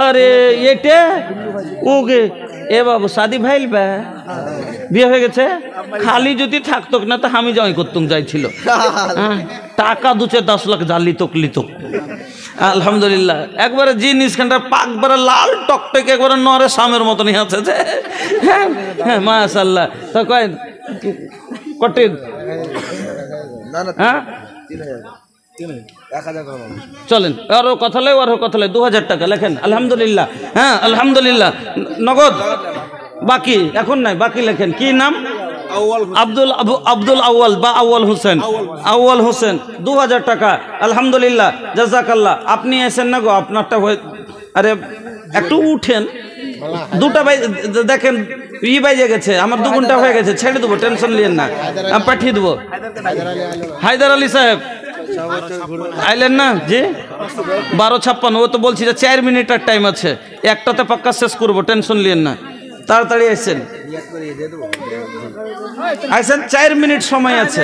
अरे ये ओगे ए बाबू शादी भाईल बा বিয়ে হয়ে গেছে খালি যদি থাকতো না তো আমি জয় করতুম যাইছিল টাকা দুচে 10 লাখ জালি তকলি তো আলহামদুলিল্লাহ একবারে জিনিস খানটা পাকবারে লাল টকটকে একবারে নরে সামের মতনই আছে যে হ্যাঁ মাশাআল্লাহ তো কয় কত হ্যাঁ চলেন আরো কথা লে 2000 টাকা লেখেন আলহামদুলিল্লাহ হ্যাঁ আলহামদুলিল্লাহ নগদ বাকি এখন নাই বাকি লেখেন কি নাম আব্দুল আউয়াল বা আউয়াল হোসেন 2000 টাকা আলহামদুলিল্লাহ জাযাকাল্লাহ আপনি এসেন না গো আপনারটা আরে একটু উঠেন দুটা ভাই দেখেন ই বাইজে গেছে আমার 2 ঘন্টা হয়ে গেছে ছেড়ে দেবো টেনশন নিয়েন না আমি পাঠিয়ে দেবো হায়দার আলী সাহেব আইলেন না জি 12:56 ও তো বলছি যে 4 মিনিটের টাইম আছে একটাতে পাক্কা শেষ করবো টেনশন নিয়েন না তাড়াতাড়ি আসেন 4 মিনিট সময় আছে।